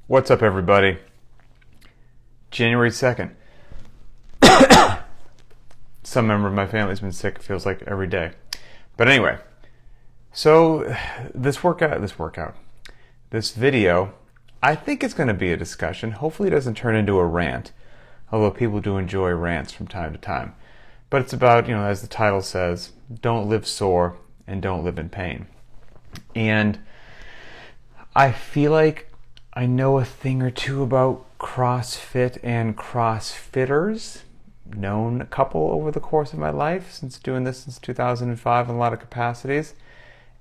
What's up, everybody? January 2nd. Some member of my family's been sick, it feels like every day. But anyway, so this video, I think it's going to be a discussion. Hopefully it doesn't turn into a rant, although people do enjoy rants from time to time. But it's about, as the title says, don't live sore and don't live in pain. And I feel like I know a thing or two about CrossFit and CrossFitters. Known a couple over the course of my life, since doing this since 2005 in a lot of capacities.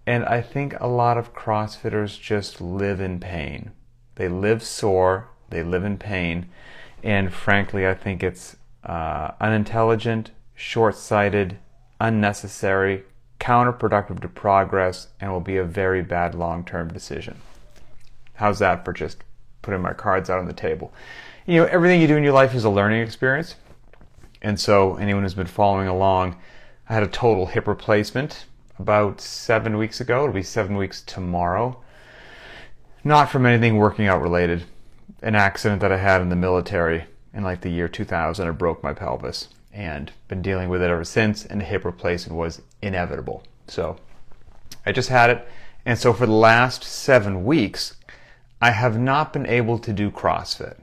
And I think a lot of CrossFitters just live in pain. They live sore, they live in pain, and frankly I think it's unintelligent, short-sighted, unnecessary, counterproductive to progress, and will be a very bad long-term decision. How's that for just putting my cards out on the table? Everything you do in your life is a learning experience. And so anyone who's been following along, I had a total hip replacement about 7 weeks ago. It'll be 7 weeks tomorrow. Not from anything working out related. An accident that I had in the military in the year 2000. I broke my pelvis and been dealing with it ever since, and a hip replacement was inevitable. So I just had it. And so for the last 7 weeks, I have not been able to do CrossFit.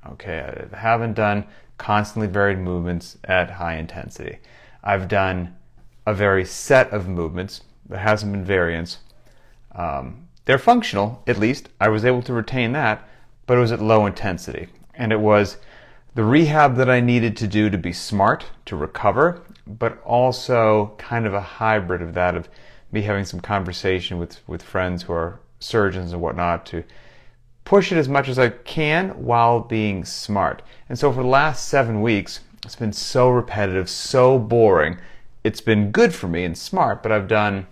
Okay, I haven't done constantly varied movements at high intensity. I've done a very set of movements. There hasn't been variance. They're functional, at least. I was able to retain that, but it was at low intensity. And it was the rehab that I needed to do to be smart, to recover, but also kind of a hybrid of that, of me having some conversation with friends who are surgeons and whatnot to push it as much as I can while being smart. And so for the last 7 weeks, it's been so repetitive, so boring. It's been good for me and smart, but I've done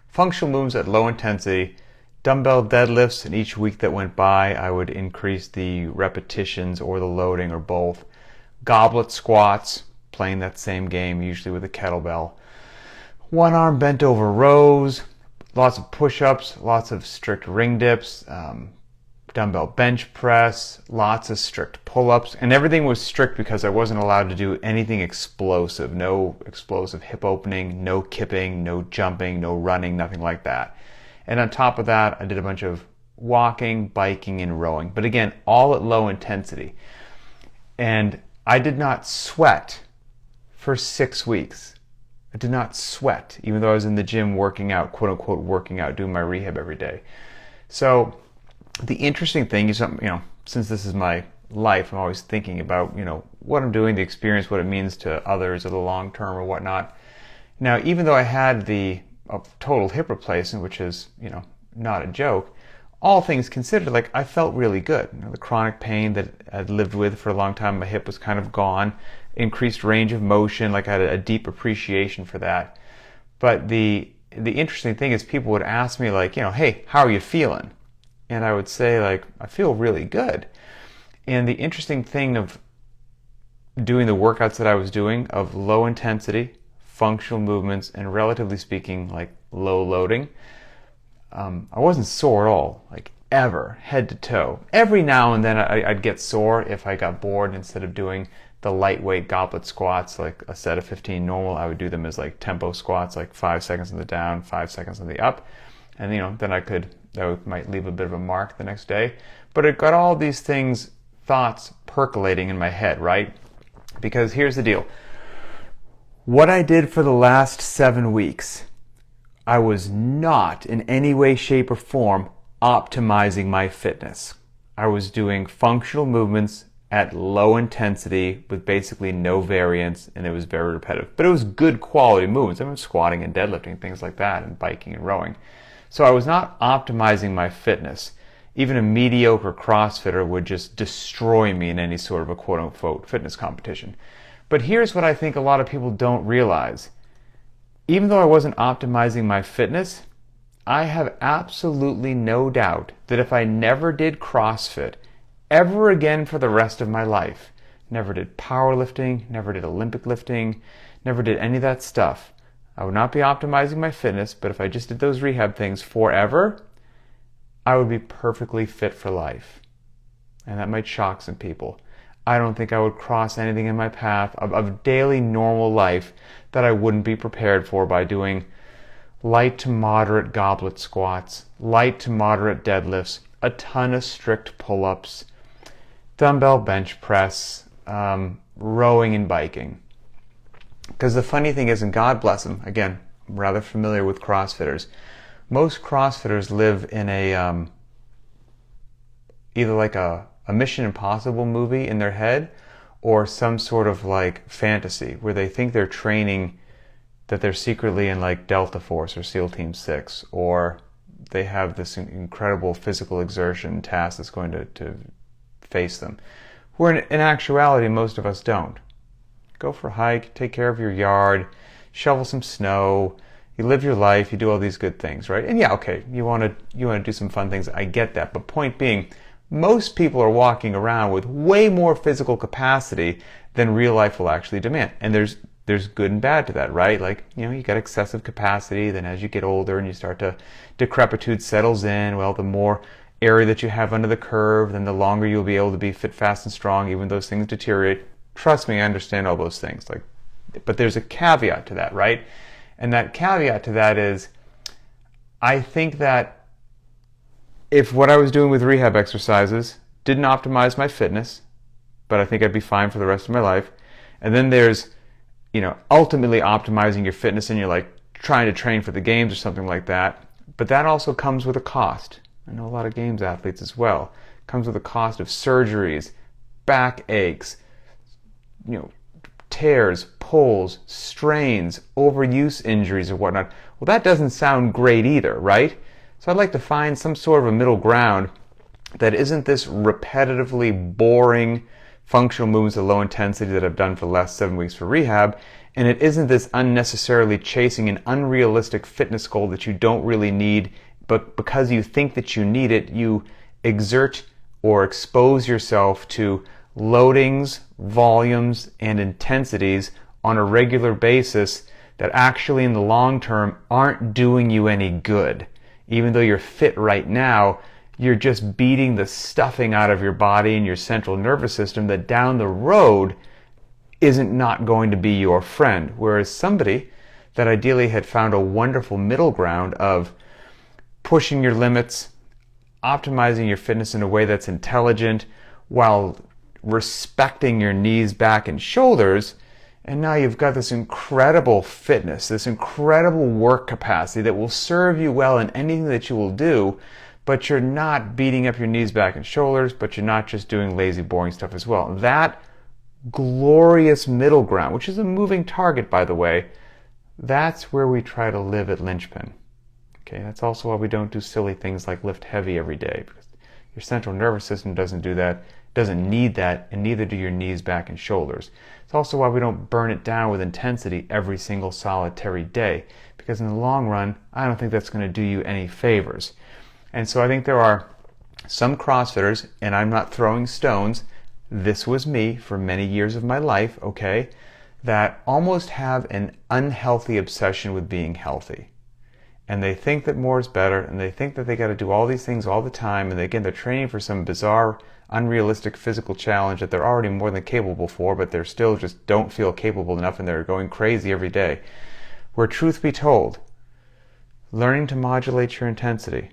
functional moves at low intensity, dumbbell deadlifts, and each week that went by, I would increase the repetitions or the loading or both. Goblet squats, playing that same game, usually with a kettlebell. One arm bent over rows, lots of push-ups, lots of strict ring dips, dumbbell bench press, lots of strict pull-ups, and everything was strict because I wasn't allowed to do anything explosive. No explosive hip opening, no kipping, no jumping, no running, nothing like that. And on top of that, I did a bunch of walking, biking, and rowing, but again, all at low intensity. And I did not sweat for 6 weeks. I did not sweat, even though I was in the gym working out, quote unquote working out, doing my rehab every day. So the interesting thing is, since this is my life, I'm always thinking about, what I'm doing, the experience, what it means to others or the long term or whatnot. Now, even though I had the total hip replacement, which is, not a joke, all things considered, I felt really good. The chronic pain that I'd lived with for a long time, my hip was kind of gone, increased range of motion, I had a deep appreciation for that. But the interesting thing is people would ask me hey, how are you feeling? And I would say, I feel really good. And the interesting thing of doing the workouts that I was doing, of low intensity, functional movements, and relatively speaking, low loading, I wasn't sore at all, ever, head to toe. Every now and then I'd get sore if I got bored. Instead of doing the lightweight goblet squats, a set of 15 normal, I would do them as tempo squats, 5 seconds on the down, 5 seconds on the up. And then that might leave a bit of a mark the next day. But it got all these thoughts percolating in my head, right? Because here's the deal. What I did for the last 7 weeks, I was not in any way, shape, or form optimizing my fitness. I was doing functional movements at low intensity with basically no variance, and it was very repetitive. But it was good quality movements. I was squatting and deadlifting, things like that, and biking and rowing. So I was not optimizing my fitness. Even a mediocre CrossFitter would just destroy me in any sort of a quote-unquote fitness competition. But here's what I think a lot of people don't realize. Even though I wasn't optimizing my fitness, I have absolutely no doubt that if I never did CrossFit ever again for the rest of my life, never did powerlifting, never did Olympic lifting, never did any of that stuff, I would not be optimizing my fitness, but if I just did those rehab things forever, I would be perfectly fit for life. And that might shock some people. I don't think I would cross anything in my path of daily normal life that I wouldn't be prepared for by doing light to moderate goblet squats, light to moderate deadlifts, a ton of strict pull-ups, dumbbell bench press, rowing and biking. Because the funny thing is, and God bless them, again, I'm rather familiar with CrossFitters, most CrossFitters live in a either like a Mission Impossible movie in their head or some sort of like fantasy where they think they're training, that they're secretly in like Delta Force or SEAL Team 6, or they have this incredible physical exertion task that's going to face them. Where in actuality, most of us don't. Go for a hike, take care of your yard, shovel some snow, you live your life, you do all these good things, right? And yeah, okay, you want to do some fun things, I get that. But point being, most people are walking around with way more physical capacity than real life will actually demand. And there's good and bad to that, right? Like, you got excessive capacity, then as you get older and you start to, decrepitude settles in, well, the more area that you have under the curve, then the longer you'll be able to be fit, fast, and strong, even those things deteriorate. Trust me, I understand all those things. But there's a caveat to that, right? And that caveat to that is, I think that if what I was doing with rehab exercises didn't optimize my fitness, but I think I'd be fine for the rest of my life, and then there's, ultimately optimizing your fitness and you're like trying to train for the games or something like that, but that also comes with a cost. I know a lot of games athletes as well. It comes with a cost of surgeries, back aches, tears, pulls, strains, overuse injuries or whatnot. Well, that doesn't sound great either, right? So I'd like to find some sort of a middle ground that isn't this repetitively boring functional movements at low intensity that I've done for the last 7 weeks for rehab, and it isn't this unnecessarily chasing an unrealistic fitness goal that you don't really need, but because you think that you need it, you exert or expose yourself to loadings, volumes, and intensities on a regular basis that actually in the long term aren't doing you any good. Even though you're fit right now, you're just beating the stuffing out of your body and your central nervous system that down the road isn't not going to be your friend. Whereas somebody that ideally had found a wonderful middle ground of pushing your limits, optimizing your fitness in a way that's intelligent while respecting your knees, back, and shoulders, and now you've got this incredible fitness, this incredible work capacity that will serve you well in anything that you will do, but you're not beating up your knees, back, and shoulders, but you're not just doing lazy, boring stuff as well. That glorious middle ground, which is a moving target, by the way, that's where we try to live at Linchpin. Okay, that's also why we don't do silly things like lift heavy every day, because your central nervous system doesn't do that, doesn't need that, and neither do your knees, back, and shoulders. It's also why we don't burn it down with intensity every single solitary day, because in the long run, I don't think that's going to do you any favors. And so I think there are some CrossFitters, and I'm not throwing stones, this was me for many years of my life, okay, that almost have an unhealthy obsession with being healthy. And they think that more is better, and they think that they got to do all these things all the time, and again, they're training for some bizarre, unrealistic physical challenge that they're already more than capable for, but they're still just don't feel capable enough, and they're going crazy every day. Where truth be told, learning to modulate your intensity,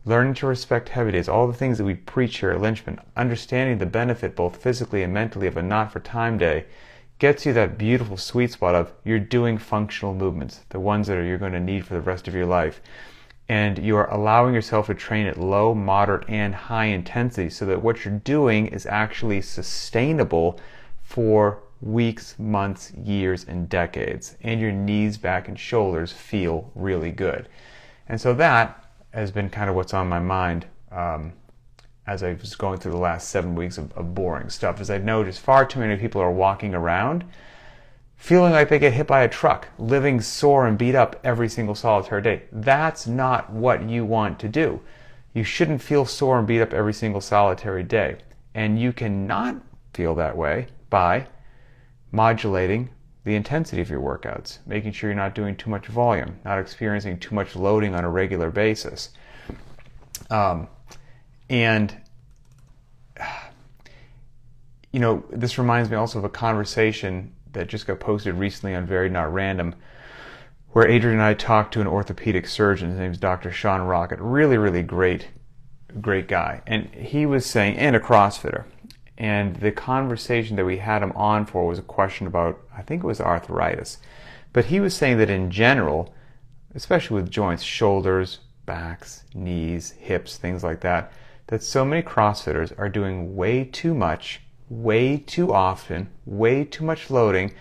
learning to respect heavy days, all the things that we preach here at Linchpin, understanding the benefit both physically and mentally of a not-for-time day, gets you that beautiful sweet spot of you're doing functional movements, the ones that you're going to need for the rest of your life. And you're allowing yourself to train at low, moderate, and high intensity so that what you're doing is actually sustainable for weeks, months, years, and decades. And your knees, back, and shoulders feel really good. And so that has been kind of what's on my mind as I was going through the last 7 weeks of boring stuff. As I've noticed, far too many people are walking around feeling like they get hit by a truck, living sore and beat up every single solitary day. That's not what you want to do. You shouldn't feel sore and beat up every single solitary day. And you cannot feel that way by modulating the intensity of your workouts, making sure you're not doing too much volume, not experiencing too much loading on a regular basis. And this reminds me also of a conversation that just got posted recently on Very Not Random, where Adrian and I talked to an orthopedic surgeon. His name's Dr. Sean Rocket. Really, really great guy. And he was saying, and a CrossFitter. And the conversation that we had him on for was a question about, I think it was arthritis. But he was saying that in general, especially with joints, shoulders, backs, knees, hips, things like that, that so many CrossFitters are doing way too much, way too often, way too much loading,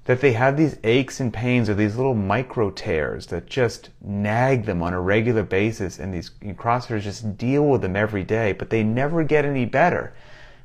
that they have these aches and pains or these little micro tears that just nag them on a regular basis, and these CrossFitters just deal with them every day, but they never get any better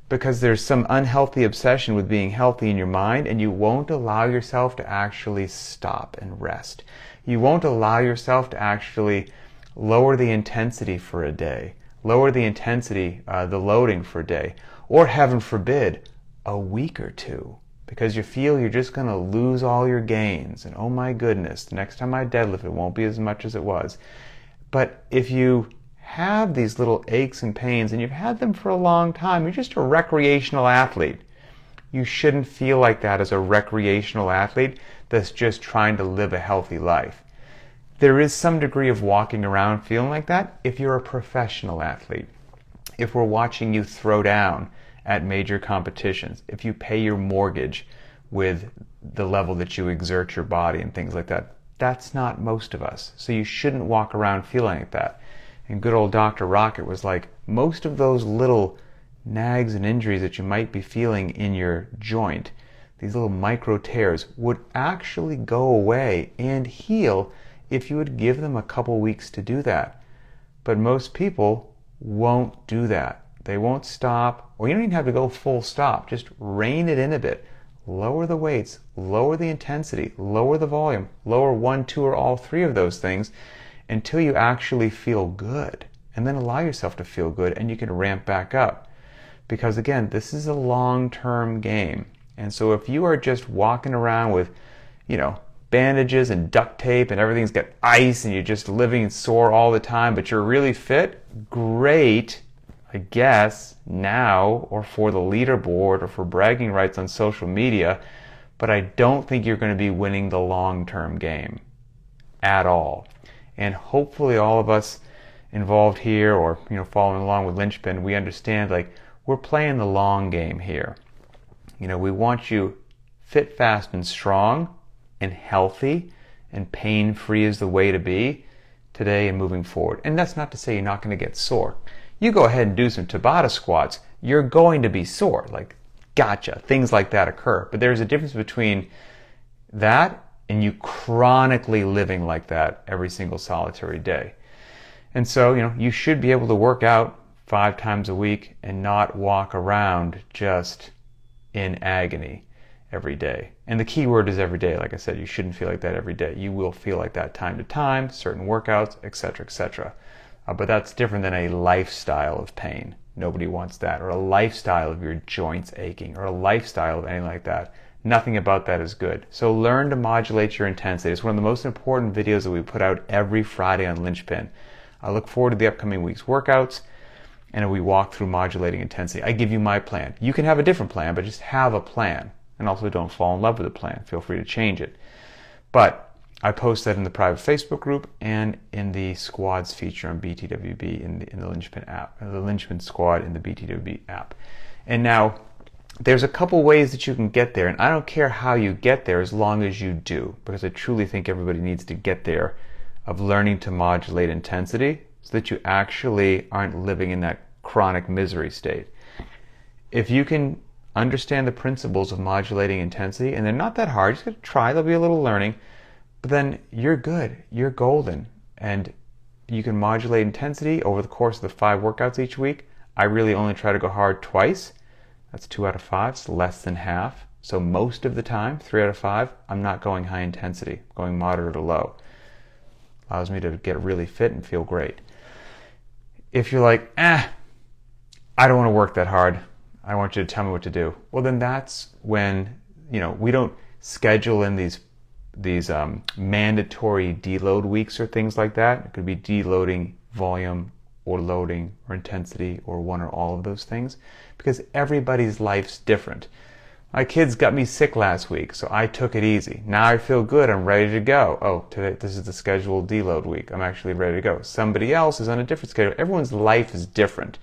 because there's some unhealthy obsession with being healthy in your mind, and you won't allow yourself to actually stop and rest. You won't allow yourself to actually lower the intensity for a day, lower the intensity, the loading for a day, or heaven forbid, a week or two, because you feel you're just going to lose all your gains. And oh my goodness, the next time I deadlift, it won't be as much as it was. But if you have these little aches and pains, and you've had them for a long time, you're just a recreational athlete. You shouldn't feel like that as a recreational athlete that's just trying to live a healthy life. There is some degree of walking around feeling like that if you're a professional athlete. If we're watching you throw down at major competitions, if you pay your mortgage with the level that you exert your body and things like that, that's not most of us. So you shouldn't walk around feeling like that. And good old Dr. Rocket was like, most of those little nags and injuries that you might be feeling in your joint, these little micro tears, would actually go away and heal if you would give them a couple weeks to do that. But most people won't do that. They won't stop, or you don't even have to go full stop. Just rein it in a bit. Lower the weights, lower the intensity, lower the volume, lower 1, 2, or all 3 of those things until you actually feel good. And then allow yourself to feel good, and you can ramp back up. Because again, this is a long-term game. And so if you are just walking around with, bandages and duct tape and everything's got ice and you're just living sore all the time, but you're really fit, great, I guess, now, or for the leaderboard or for bragging rights on social media, but I don't think you're going to be winning the long-term game at all. And hopefully all of us involved here, or following along with Linchpin, we understand we're playing the long game here. We want you fit, fast, and strong, and healthy, and pain-free is the way to be today and moving forward. And that's not to say you're not going to get sore. You go ahead and do some Tabata squats, you're going to be sore. Gotcha. Things like that occur. But there's a difference between that and you chronically living like that every single solitary day. And so, you should be able to work out 5 times a week and not walk around just in agony every day. And the key word is every day. Like I said, you shouldn't feel like that every day. You will feel like that time to time, certain workouts, etc., etc. But that's different than a lifestyle of pain. Nobody wants that. Or a lifestyle of your joints aching, or a lifestyle of anything like that. Nothing about that is good. So learn to modulate your intensity. It's one of the most important videos that we put out every Friday on Linchpin. I look forward to the upcoming week's workouts, and we walk through modulating intensity. I give you my plan. You can have a different plan, but just have a plan. And also don't fall in love with the plan. Feel free to change it. But I post that in the private Facebook group and in the squads feature on BTWB in the Linchpin app, the Linchpin squad in the BTWB app. And now, there's a couple ways that you can get there, and I don't care how you get there as long as you do, because I truly think everybody needs to get there of learning to modulate intensity so that you actually aren't living in that chronic misery state. If you can understand the principles of modulating intensity, and they're not that hard, just gotta try, there'll be a little learning, but then you're good, you're golden, and you can modulate intensity over the course of the 5 workouts each week. I really only try to go hard twice. That's 2 out of 5, it's less than half. So most of the time, 3 out of 5, I'm not going high intensity, going moderate or low. Allows me to get really fit and feel great. If you're like, I don't want to work that hard, I want you to tell me what to do. Well, then that's when, we don't schedule in these mandatory deload weeks or things like that. It could be deloading volume or loading or intensity or one or all of those things, because everybody's life's different. My kids got me sick last week, so I took it easy. Now I feel good. I'm ready to go. Oh, today, this is the scheduled deload week. I'm actually ready to go. Somebody else is on a different schedule. Everyone's life is different.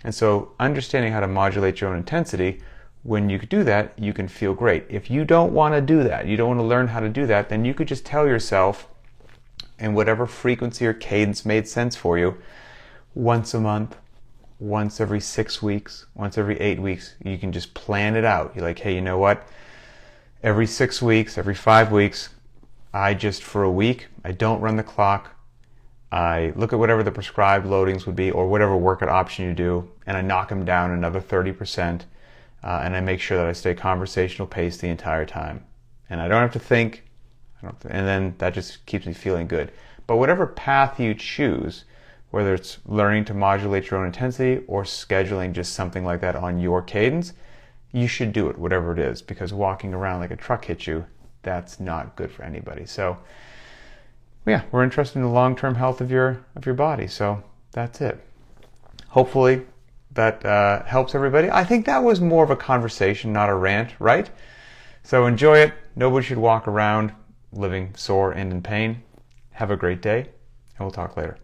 And so understanding how to modulate your own intensity, when you do that, you can feel great. If you don't want to do that, you don't want to learn how to do that, then you could just tell yourself, in whatever frequency or cadence made sense for you, once a month, once every 6 weeks, once every 8 weeks, you can just plan it out. You're like, hey, you know what? Every 6 weeks, every 5 weeks, for a week, I don't run the clock. I look at whatever the prescribed loadings would be or whatever workout option you do, and I knock them down another 30%, and I make sure that I stay conversational pace the entire time. And I don't have to think, and then that just keeps me feeling good. But whatever path you choose, whether it's learning to modulate your own intensity or scheduling just something like that on your cadence, you should do it, whatever it is, because walking around like a truck hit you, that's not good for anybody. So yeah, we're interested in the long-term health of your body. So that's it. Hopefully that helps everybody. I think that was more of a conversation, not a rant, right? So enjoy it. Nobody should walk around living sore and in pain. Have a great day, and we'll talk later.